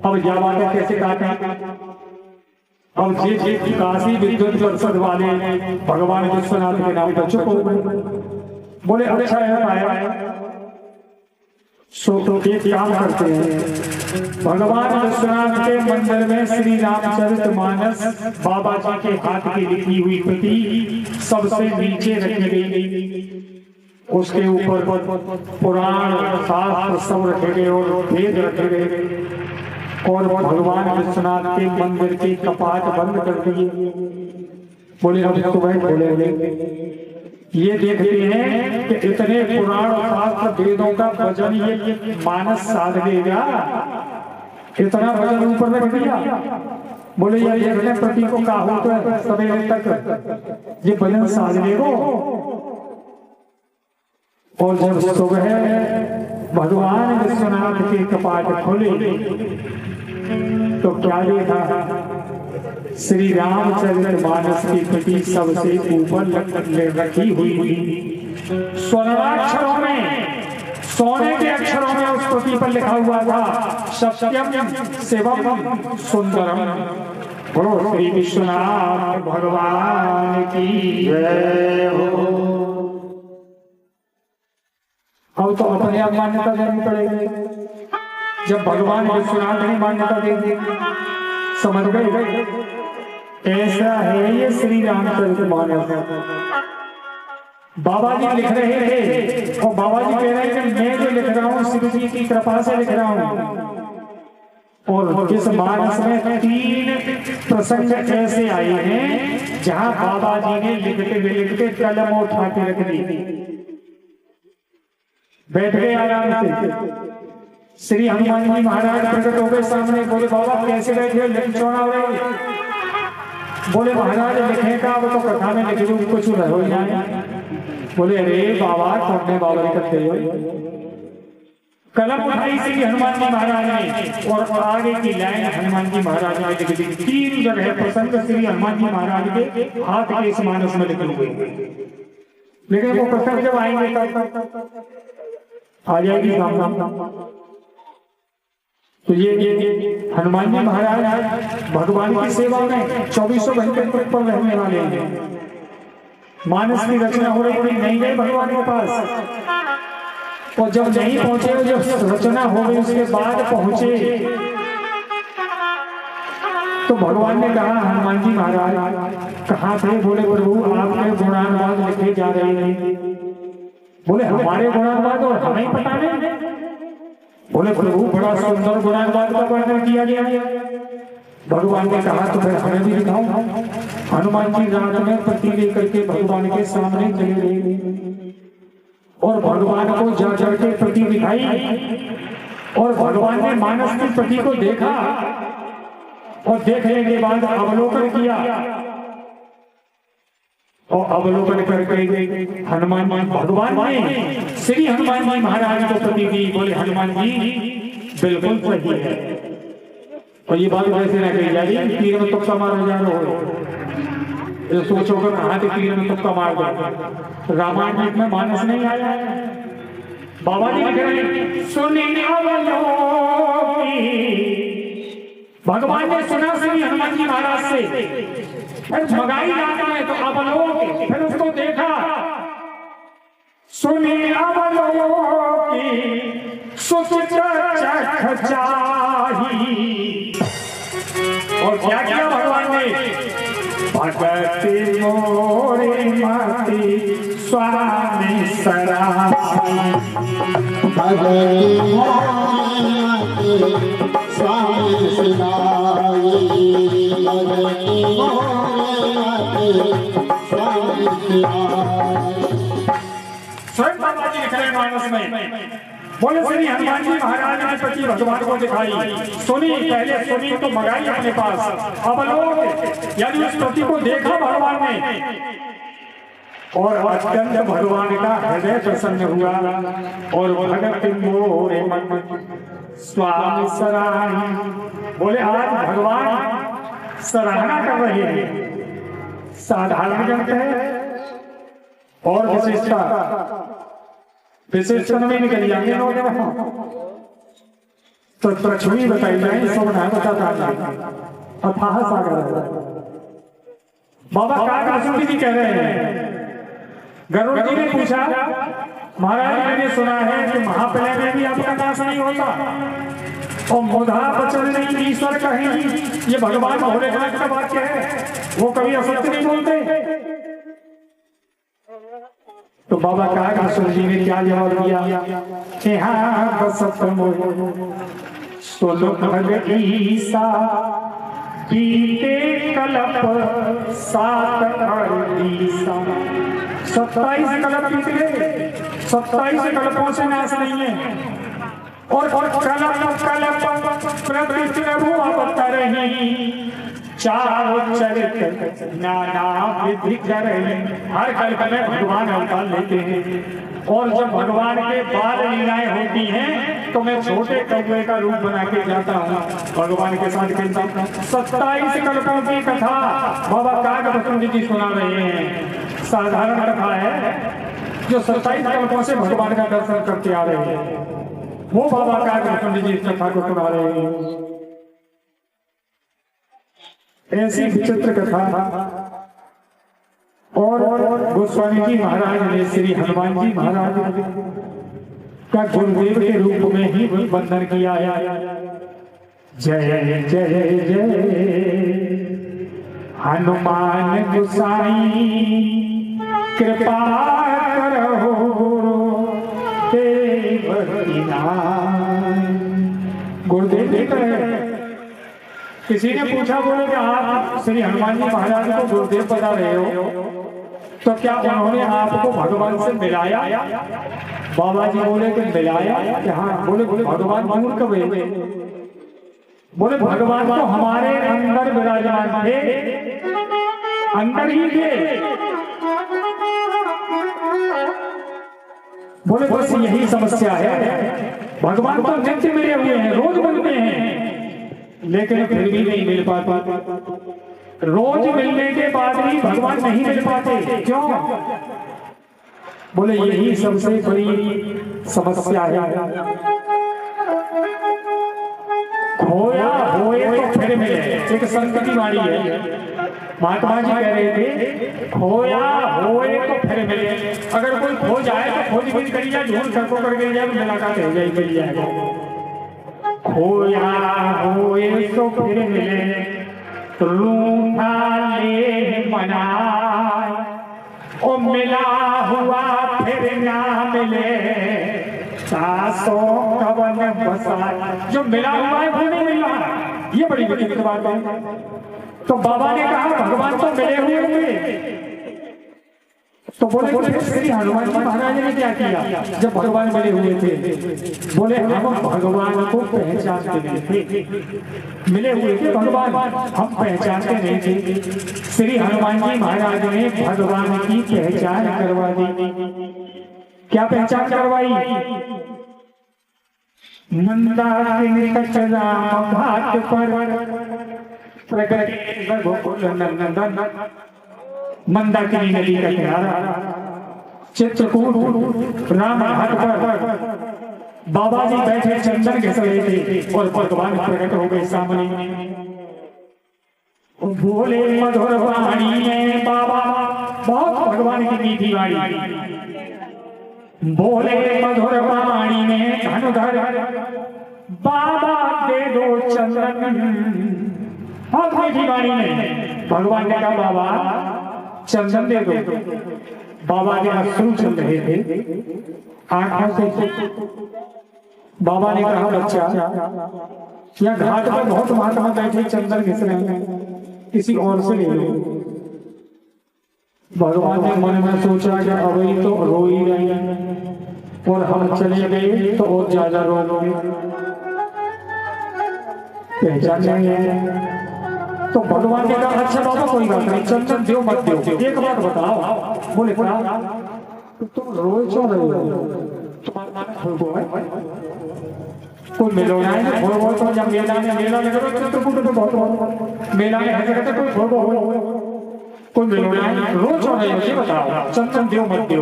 अब जावा कैसे काटे? अब जे काशी विद्युत परिषद वाले भगवान विश्वनाथ के नाम पर चुप हो गए। बोले अच्छा है आया सो तो एक काम करते हैं, भगवान विश्वनाथ के मंदिर में श्री रामचरितमानस बाबा जी के हाथ की लिखी हुई प्रति सबसे नीचे रखी गई, उसके ऊपर पुराण शास्त्र सब रखे गए और वेद रखे गए, और भगवान विश्वनाथ के मंदिर के कपाट बंद कर दिए। बोले हम सुबह बोलेंगे, ये देखते हैं कि इतने पुराण शास्त्र वेदों का वजन ये मानस साध लेगा, इतना वजन ऊपर रख दिया। बोले ये देखने प्रति को कहा होता सवेरे तक ये वजन साध लेगो। और जब सुबह भगवान विश्वनाथ के कपाट खोले तो क्या देखा? श्री रामचरितमानस की प्रति सबसे ऊपर रखी हुई स्वर्णाक्षरों में, सोने के अक्षरों में उस प्रति पर लिखा हुआ था सत्यम शिवम सुंदरम। बोलो श्री विश्वनाथ भगवान की जय हो। अब तो अपने आप मान्यता देनी पड़ेगी। जब भगवान विश्वनाथ ने मान्यता दे दी, समझ गए? ऐसा है ये श्री रामचरितमानस। बाबा जी लिख रहे थे और बाबा जी कह रहे हैं कि मैं जो लिख रहा हूँ शिव जी की कृपा से लिख रहा हूँ। और इस मानस में 3 प्रसंग ऐसे आए हैं जहाँ बाबा जी ने लिखते कलम उठा के रख दी, बैठ गए आराम से। श्री हनुमान जी महाराज प्रकट हो गए सामने। बोले बाबा कैसे बैठे, लिख चौड़ा हो रहे? बोले महाराज लिखे का वो तो कथा में लिखे हुए कुछ हो जाए। बोले अरे बाबा तुमने बाबा करते हो। कलम उठाई श्री हनुमान जी महाराज ने और आगे की लाइन हनुमान जी महाराज ने लिख दी। 3 जगह प्रसंग श्री हनुमान जी महाराज के हाथ के इस मानस में लिखे हुए। लेकिन वो प्रसंग जब आएंगे आ जाएगी सामने। तो ये हनुमान जी महाराज भगवान की सेवा में 24 घंटे पर रहने वाले हैं। मानस की रचना हो रही, नहीं गए भगवान के पास। और जब नहीं पहुंचे, जब रचना हो गई उसके बाद पहुंचे तो भगवान ने कहा हनुमान जी महाराज कहाँ थे? बोले प्रभु आपके गुणानुवाद लिखे जा रहे हैं। बोले हमारे गुणानुवाद और हमें पता नहीं। बोले प्रभु बड़ा सुंदर गुणानुवाद का वर्णन किया गया। भगवान ने कहा तो फिर हमें भी दिखाओ। हनुमान जी रात में प्रति लेकर के भगवान के सामने चले गए और भगवान को जा करके प्रति दिखाई। और भगवान ने मानस की प्रति को देखा और देखने के बाद अवलोकन किया और अवलोकन करके हनुमान जी भगवान ने श्री हनुमान जी महाराज को प्रति दी। बोले हनुमान जी बिल्कुल सही है। और ये बात वैसे ना कही जा रही तीर में तुक्का मारा जा रहा हो, सोचो कर कहा तीर में तुक्का मार दो। रामायण में मानस नहीं आया है। बाबा जी लिख रहे हैं सुनी भगवान ने सुना श्री हनुमान जी महाराज से, फिर मगाई जाता है तो अवलोक, फिर उसको देखा सुनी अवलोकी सुचित चख चाही। और क्या किया भगवान ने? भगति मोरे मति स्वामी सराई। भगति मोरे मति स्वामी सराई। भगति स्वयं बाबा जी लिख रहे मानस में। बोले श्री हनुमान जी महाराज ने प्रति भगवान को दिखाई, सुनी, पहले सुनी तो मंगाई अपने पास, अवलोक यानी उस प्रति को देखा भगवान ने और अत्यंत भगवान का हृदय प्रसन्न हुआ। और भगत मोरे मन स्वामी सराही। बोले आज भगवान सराहना कर रहे हैं। साधारण जनता है और विशेषता में निकल जाएंगे। तो पृथ्वी बताई जाए सब ना बताता अथाह सागर। बाबा काकासुर जी कह रहे हैं, गरुड़ जी ने पूछा महाराज मैंने सुना है कि महाप्रलय में भी आपका नाश नहीं होता और मुधा बचन नहीं ईश्वर कहेंगी, ये भगवान भोलेनाथ का वाक्य है, वो कभी असत्य नहीं बोलते। तो बाबा काकासुर जी ने क्या जवाब दिया, यहाँ ईसा पीते कलप 7 अड़ीसा, 27 कलप पीते गए, 27 कलपों से नाश नहीं है। और कलप प्रभु आपत्ता रही, चारों चरित्र नाना विधि कर, हर कल्प में भगवान अवतार लेते हैं। और जब भगवान के बाल लीलाएं होती हैं तो मैं छोटे कौवे का रूप बना के जाता हूँ, भगवान के साथ खेलता हूँ। 27 कल्पों की कथा बाबा काकासुर जी सुना रहे हैं। साधारण कथा है जो 27 कल्पों से भगवान का दर्शन करके आ रहे हैं, वो बाबा काकासुर जी इस कथा को सुना रहे हैं। ऐसी विचित्र कथा। और गोस्वामी जी महाराज ने श्री हनुमान जी महाराज का गुरुदेव के रूप में ही वंदन किया है। जय जय जय हनुमान गोसाई कृपा करो गुरुदेव जी कहे। किसी ने पूछा, बोले कि आप श्री हनुमान जी महाराज को गुरुदेव बता रहे हो, तो क्या उन्होंने आपको भगवान से मिलाया? बाबा जी बोले कि मिलाया? हाँ। बोले भगवान दूर कब हुए? बोले भगवान तो हमारे अंदर विराजमान थे, अंदर ही थे। बोले बस यही समस्या है, भगवान तो नित्य मिले हुए हैं, रोज मिलते हैं, लेकिन फिर भी नहीं मिल पाते। रोज मिलने के बाद भी भगवान नहीं मिल पाते, क्यों? बोले यही सबसे बड़ी समस्या है। खोया होए तो फिर मिले, एक संत की वाणी है। महात्मा जी कह रहे थे खोया होए तो फिर मिले। अगर कोई खो जाए तो खोजबीन करी जाए, ढूंढ सको करके जाए, मुलाकात हो जाए, मिल जाएगा। खोया होए तो फिर मिले, रूठा ले मनाए, ओ मिला हुआ फिर ना मिले, सासों कवन बसाए। जो मिला हुआ है वो नहीं मिल रहा, ये बड़ी विचित्र बात है। तो बाबा ने कहा भगवान तो मिले हुए, तो बोले श्री हनुमान जी महाराज ने क्या किया जब भगवान मिले हुए थे? बोले हम भगवान को पहचानते नहीं थे, मिले हुए थे भगवान, हम पहचानते नहीं थे। श्री हनुमान जी महाराज ने भगवान की पहचान करवा दी। क्या पहचान करवाई? मंदाकिनी राम घाट पर प्रगति रघुकुल नंदन, मंदाकिनी नदी का किनारा चित्रकूट राम घाट पर बाबा जी बैठे चंदन घस रहे थे और भगवान प्रकट हो गए सामने। बोले मधुर वाणी में बाबा, बहुत भगवान की मीठी वाणी, बोले मधुर वाणी में धनुधर बाबा दे दो चंदन, बहुत मीठी वाणी में भगवान ने कहा बाबा चंदन दे दो। बाबा के अश्रु चल रहे थे आंखों से। बाबा ने कहा बच्चा, यह घाट पर बहुत महात्मा बैठे चंदन घिस रहे हैं, किसी और से ले लो। भगवान ने मन में सोचा कि अभी तो रो ही रही और हम चले गए तो और ज्यादा रोगे, पहचान नहीं है। तो भगवान ने कहा अच्छा बाबा कोई बात नहीं, चंदन दो मत दो, एक बात बताओ। बोले क्या? तुम रोए क्यों रहे हो? कोई मिलोना है थोड़ा बहुत, तो जब मेला लग रहा है चित्रकूट में बहुत मेला में हर जगह कोई थोड़ा बहुत कोई मिलोना है, रोज क्यों रहे हो ये बताओ, चंदन दो मत दो।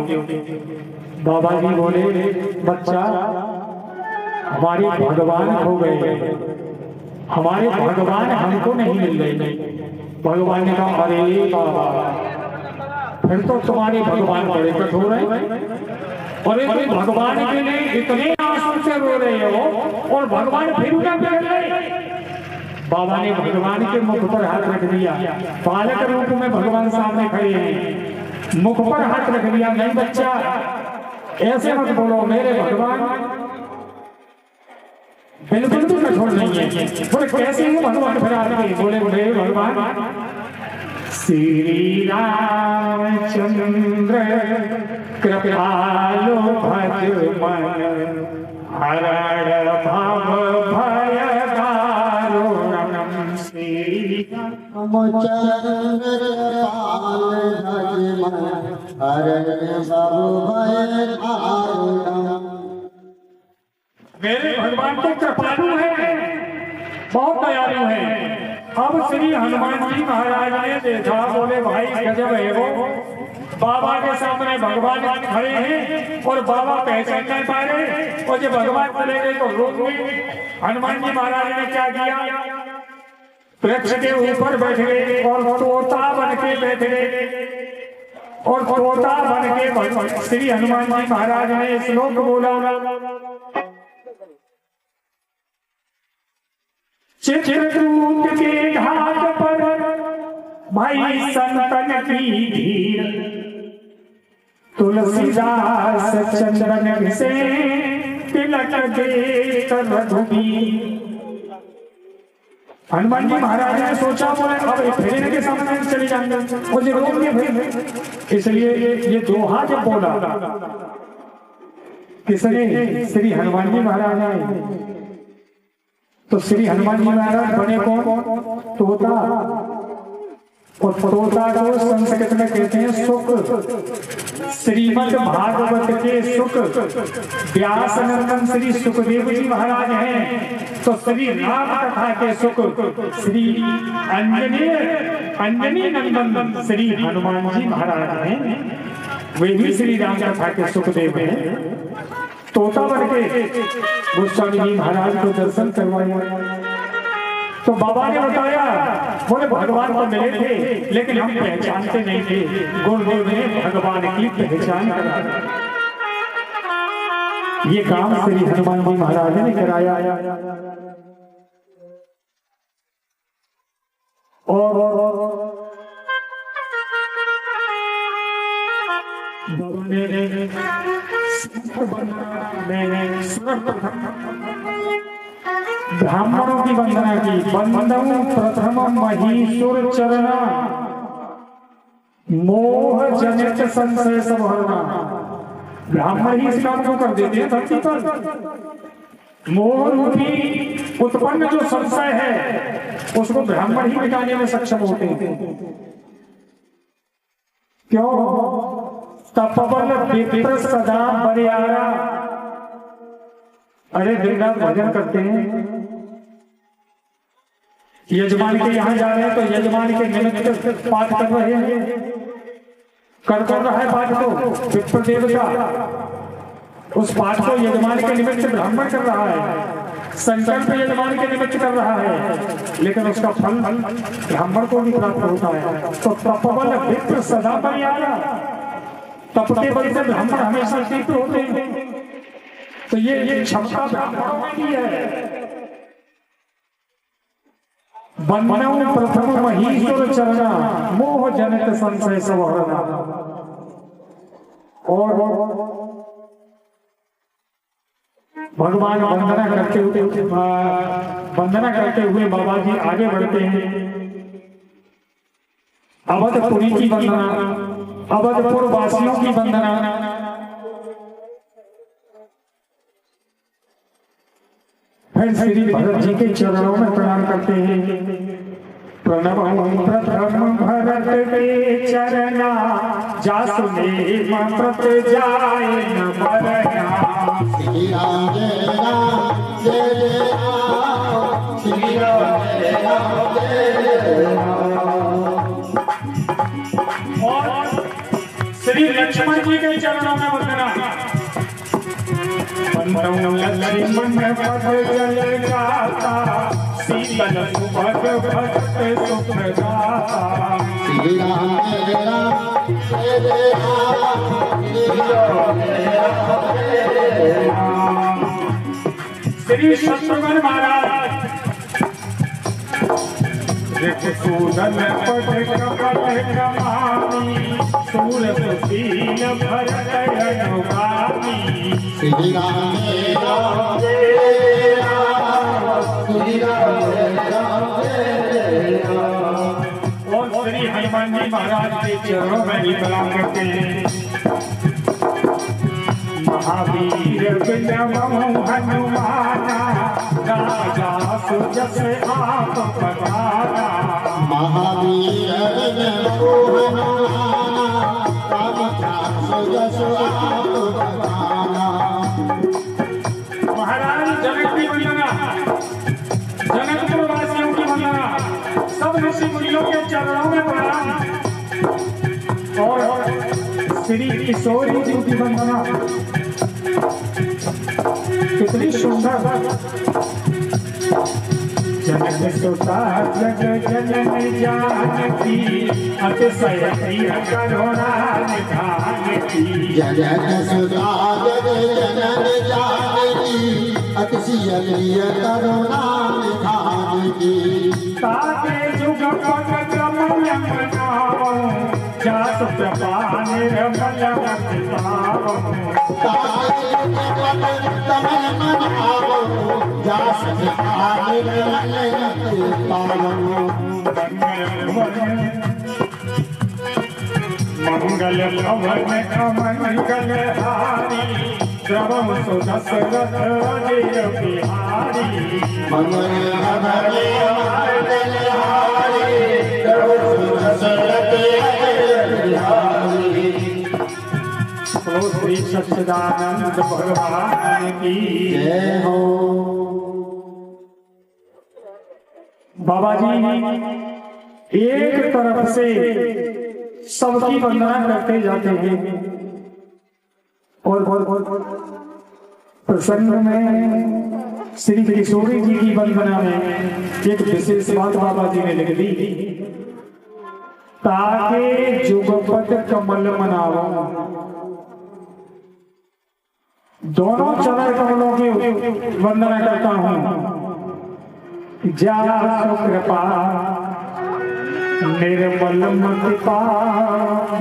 बाबा जी बोले बच्चा हमारे भगवान हो गए, हमारे भगवान हमको नहीं मिल रहे। भगवान ने कहा अरे बाबा, फिर तो तुम्हारे भगवान बड़े कठोर हैं। अरे तुम भगवान के लिए इतने आंसू से रो रहे हो और भगवान फिर क्या कह रहे। बाबा ने भगवान के मुख पर हाथ रख दिया। बालक रूप में भगवान सामने खड़े हैं, मुख पर हाथ रख दिया। नहीं बच्चा, ऐसे मत बोलो, मेरे भगवान बिल्कुल भी कठोर नहीं है। बोले कैसे हैं भगवान? फिर आगे बोले मेरे भगवान श्री रामचंद्र कृपालु भजमन हरण भव भय दारुणम श्री रामचंद्र पाल भजमन हरण भव भय दारुणम। मेरे भगवान तो कृपालु है, बहुत दयालु है। अब श्री हनुमान जी महाराज ने देखा, बोले भाई गजब है वो। बाबा के सामने भगवान खड़े हैं और बाबा पहचान नहीं पा रहे, और जब भगवान चले गए तो रोक गए। हनुमान जी महाराज ने क्या किया? वृक्ष के ऊपर बैठ गए और तोता बन के बैठ गए। और तोता बन के श्री हनुमान जी महाराज ने श्लोक बोला, चित्रकूट के घाट पर भाई संतन की भीड़, तुलसीदास चंदन से तिलक दे रघुबीर। हनुमान जी महाराज ने सोचा, बोले अब फेरे के सामने चले जाएंगे, मुझे रोकेंगे भाई। इसलिए ये दोहा जब बोला किसने? श्री हनुमान जी महाराज ने। तो श्री हनुमान जी महाराज बने कौन? तोता। और तोता को संस्कृत में कहते हैं सुक। श्रीमद् भागवत के सुक व्यास नंदन श्री सुखदेव जी महाराज हैं। तो श्री राम कथा के सुक श्री अंजनी नंदन श्री हनुमान जी महाराज हैं। वे भी श्री राम कथा के सुखदेव हैं। तोता बन के गोस्वामी जी महाराज को दर्शन करवाया। तो बाबा ने बताया, बोले भगवान तो मिले थे लेकिन हम पहचानते नहीं थे। गुरुदेव ने भगवान की पहचान कराई। ये काम श्री हनुमान जी महाराज ने कराया। और ब्राह्मणों की वंदना की। वंदनम प्रथम महीसुर चरणा मोह जनित संशय संहरणा। ब्राह्मण ही इस काम को कर देते हैं धरती पर। मोह रूपी उत्पन्न जो संशय है उसको ब्राह्मण ही मिटाने में सक्षम होते हैं। क्यों? तपबल विप्र सदा बरियारा। अरे दिन रात भजन करते हैं, यजमान के यहाँ जा रहे हैं तो यजमान के निमित्त पाठ कर रहे हैं। कर रहा है पाठ को विप्र देवता, उस पाठ को यजमान के निमित्त ब्राह्मण कर रहा है। संकल्प यजमान के निमित्त कर रहा है, लेकिन उसका फल ब्राह्मण को भी प्राप्त होता है। तो तपबल विप्र सदा बरियारा। तप के बल से ब्राह्मण हमेशा दीप्त होते हैं। तो ये क्षमता ब्राह्मणों की है। वंदनम प्रथम महीसुर चरणा मोह जनित संशय संहरणा। और भगवान वंदना करते हुए बाबा जी आगे बढ़ते हैं। अवधपुरी की वंदना, अवधपुर वासियों की वंदना। फिर श्री भरत जी के चरणों में प्रणाम करते हैं। प्रणव प्रथम भरत के चरना, जासुदेव प्रत जाय न मरना। श्री राम जय राम जय राम, श्री राम जय राम जय राम। और श्री लक्ष्मण जी के चरणों में वंदना। बंधु लक्ष्मण पद जल गाता शीतल सुभग भक्त सुप्रदाता श्री राम जय राम जय जय राम श्री शत्रुघ्न महाराज सूदन पट कपट कमानी सूरशील भरत अनुगामी श्री राम जय राम जय राम श्री राम जय राम जय राम। और श्री हनुमान जी महाराज के चरणों में ही प्रणाम करते हैं। महावीर विनमु हनुमाना राजा सुजस आप पधारा महावीर विनमु हनुमाना राजा सुजस आप पधारा। महाराज जनक की वंदना, जनकपुर वासियों की वंदना, सब ऋषि मुनियों के चरणों में प्रणाम और श्री किशोरी जी की वंदना। कितनी सुंदर जनक सुता जग जनन जानकी अतिशय प्रिय करुणा निधान की जनक सुता जग जनन जानकी अतिशय प्रिय करुणा निधान की। ताके जुग पग कमल मनाओ जास प्रभा निर्मल मति पाओ ताके जुग पग कमल मनाओ जास प्रभा निर्मल मति पाओ। मंगल भवन अमंगल हारी द्रवम सुदशरथ अजय बिहारी मंगल भवन अमंगल हारी द्रवम सुदशरथ अजय बिहारी। तो श्री सच्चिदानंद भगवान की जय हो। बाबा जी एक तरफ से सबकी वंदना करते जाते हैं और प्रसंग में श्री किशोरी जी की वंदना में एक विशेष बात बाबा जी ने लिख दी। ताके जुगपत कमल मनाओ, दोनों चरण कमलों की वंदना करता हूं। जा कृपा निर्मल मति पा,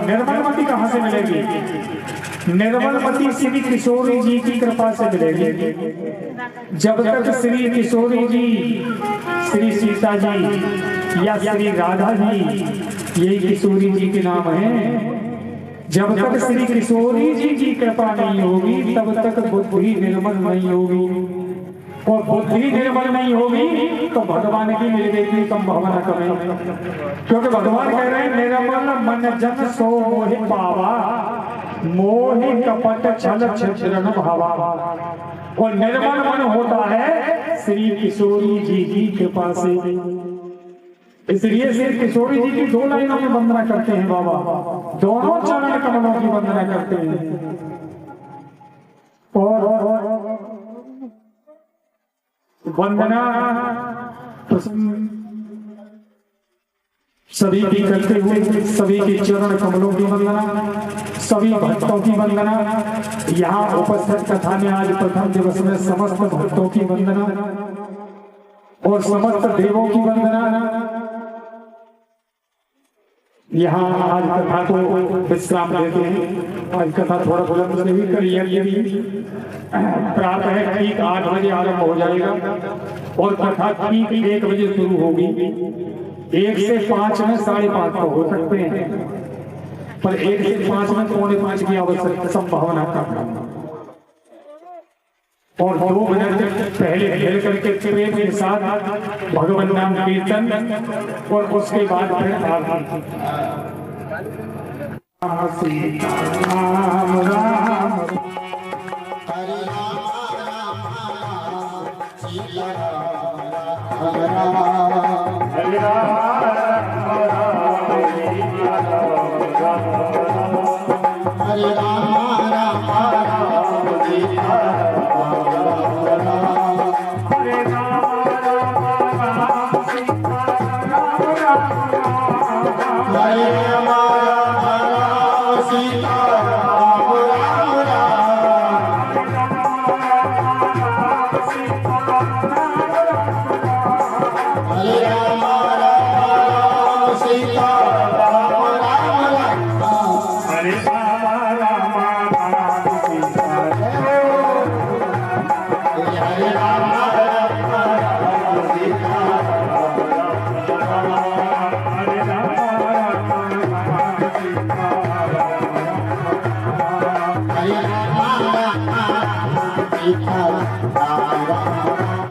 निर्मल मति कहां से मिलेगी? निर्मल मति श्री किशोरी जी की कृपा से मिलेगी। जब तक श्री किशोरी जी, श्री सीता जी या श्री राधा जी, यही किशोरी जी के नाम है, जब तक श्री किशोरी जी की कृपा नहीं होगी तब तक बुद्धि निर्मल नहीं होगी, और बुद्धि निर्मल नहीं होगी तो भगवान की मिलने की संभावना कम है। क्योंकि भगवान कह रहे हैं निर्मल मन जन सो मोहि पावा, मोहि कपट छल छिद्रन भावा। और निर्मल मन होता है श्री किशोरी जी की कृपा से। इसलिए श्री किशोरी जी की दो लाइनों में वंदना करते हैं बाबा, दोनों चरण कमलों की वंदना करते हैं। और वंदना सभी की करते हुए सभी के चरण कमलों की वंदना, सभी भक्तों की वंदना। यहाँ उपस्थित कथा में आज प्रथम दिवस में समस्त भक्तों की वंदना और समस्त देवों की वंदना। यहाँ आज कथा को विश्राम देते हैं। आज कथा थोड़ा बुलंद से भी करिए। प्रातः ठीक 8 बजे आरंभ हो जाएगा और कथा ठीक 1 बजे शुरू होगी। 1 से 5 में 5:30 तो हो सकते हैं, पर 1 से 5 में 4:45 की आवश्यक संभावना कम है। और 2 मिनट पहले खेल करके प्रेम के साथ भगवान नाम कीर्तन और उसके बाद फिर आरती। राम राम हरे राम राम सीता राम राम हरे राम हरे राम राम सीता राम हरे राम सीता राम राम हरे राम सीता राम राम हरे